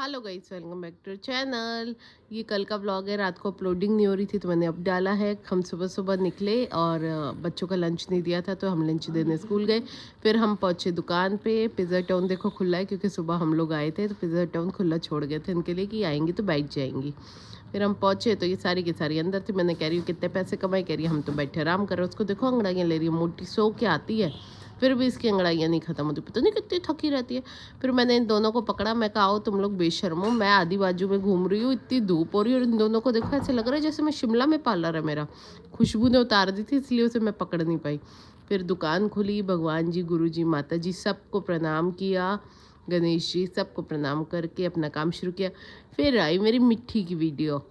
Hello guys, welcome back to channel. ये कल का व्लॉग है। रात को अपलोडिंग नहीं हो रही थी तो मैंने अब डाला है। हम सुबह सुबह निकले और बच्चों का लंच नहीं दिया था तो हम लंच देने स्कूल गए। फिर हम पहुंचे दुकान पे। पिज़्ज़ा टाउन देखो खुला है क्योंकि सुबह हम लोग आए थे तो पिज़्ज़ा टाउन खुला छोड़ गए थे इनके लिए कि आएंगी तो बैठ जाएंगी। फिर हम पहुंचे तो ये सारी की सारी अंदर थी। मैंने कह रही हूँ कितने पैसे कमाई, कह रही हम तो बैठे आराम कर रहे। उसको देखो अंगड़ाइयाँ ले रही है, मोटी सो के आती है फिर भी इसकी अंगड़ाइयाँ नहीं खत्म होती, पता नहीं कितनी थकी रहती है। फिर मैंने इन दोनों को पकड़ा, मैं कहा आओ तुम लोग बेशर्मो, मैं आधी बाजू में घूम रही हूँ, इतनी धूप हो रही है और इन दोनों को देखो ऐसे लग रहा है जैसे मैं शिमला में पार्लर है मेरा। खुशबू ने उतार दी थी इसलिए उसे मैं पकड़ नहीं पाई। फिर दुकान खुली, भगवान जी, गुरु जी, माता जी सबको प्रणाम किया, गणेश जी सबको प्रणाम करके अपना काम शुरू किया। फिर आई मेरी मिट्टी की वीडियो।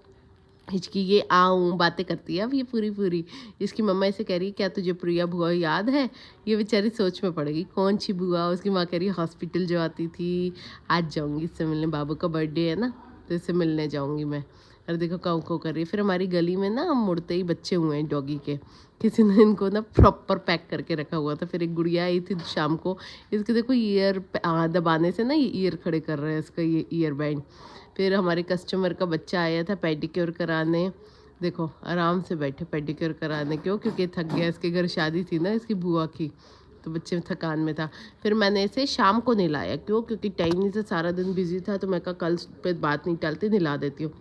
हिचकी ये आऊँ बातें करती है अब ये पूरी पूरी। इसकी मम्मा ऐसे कह रही है क्या तुझे प्रिया बुआ याद है? ये बेचारी सोच में पड़ गई कौन सी बुआ। उसकी माँ कह रही है हॉस्पिटल जो आती थी, आज जाऊँगी इससे मिलने, बाबू का बर्थडे है ना तो इससे मिलने जाऊँगी मैं। और देखो काऊ काऊ कर रही है। फिर हमारी गली में ना मुड़ते ही बच्चे हुए हैं डॉगी के, किसी ने इनको ना प्रॉपर पैक करके रखा हुआ था। फिर एक गुड़िया आई थी शाम को, इसके देखो ईयर दबाने से ना ये ईयर खड़े कर रहे हैं इसका ये ईयर बैंड। फिर हमारे कस्टमर का बच्चा आया था पेडिक्योर कराने, देखो आराम से बैठे पेडिक्योर कराने। क्यों? क्योंकि थक गया, इसके घर शादी थी ना इसकी बुआ की तो बच्चे थकान में था। फिर मैंने इसे शाम को नहलाया। क्यों? क्योंकि टाइम नहीं था, सारा दिन बिजी था तो मैं कहा कल पे बात नहीं टालती, नहला देती हूँ।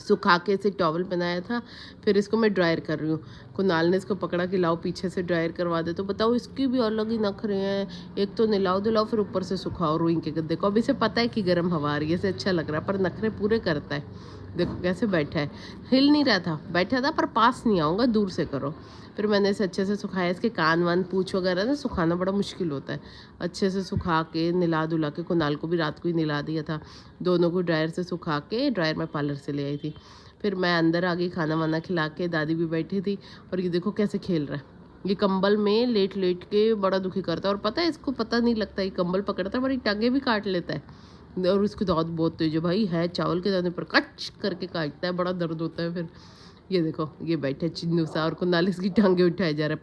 सुखा के इसे टॉवल पहनाया था। फिर इसको मैं ड्रायर कर रही हूँ। कुणाल ने इसको पकड़ा कि लाओ पीछे से ड्रायर करवा दे, तो बताओ इसकी भी अलग ही नखरे हैं। एक तो नहलाओ दिलाओ फिर ऊपर से सुखाओ रुई के गद्दे को। अब इसे पता है कि गर्म हवा आ रही है, इसे अच्छा लग रहा है पर नखरे पूरे करता है। देखो कैसे बैठा है, हिल नहीं रहा था, बैठा था पर पास नहीं आऊँगा, दूर से करो। फिर मैंने इसे अच्छे से सुखाया। इसके कान वान पूँछ वगैरह ना सुखाना बड़ा मुश्किल होता है। अच्छे से सुखा के नहला धुला के, कुणाल को भी रात को ही नहला दिया था। दोनों को ड्रायर से सुखा के ड्रायर में पार्लर से ले आई थी। फिर मैं अंदर आ गई खाना वाना खिला के, दादी भी बैठी थी। और ये देखो कैसे खेल रहा है, ये कंबल में लेट लेट के बड़ा दुखी करता है। और पता है इसको पता नहीं लगता, ये कंबल पकड़ता है बड़ी टांगे भी काट लेता है। और उसकी दांत बहुत तेज है भाई, है चावल के दाने पर कच करके काटता है, बड़ा दर्द होता है। फिर ये देखो ये बैठे चिन्नू सा और कुनाल इसकी टांगे उठाए जा रहा है।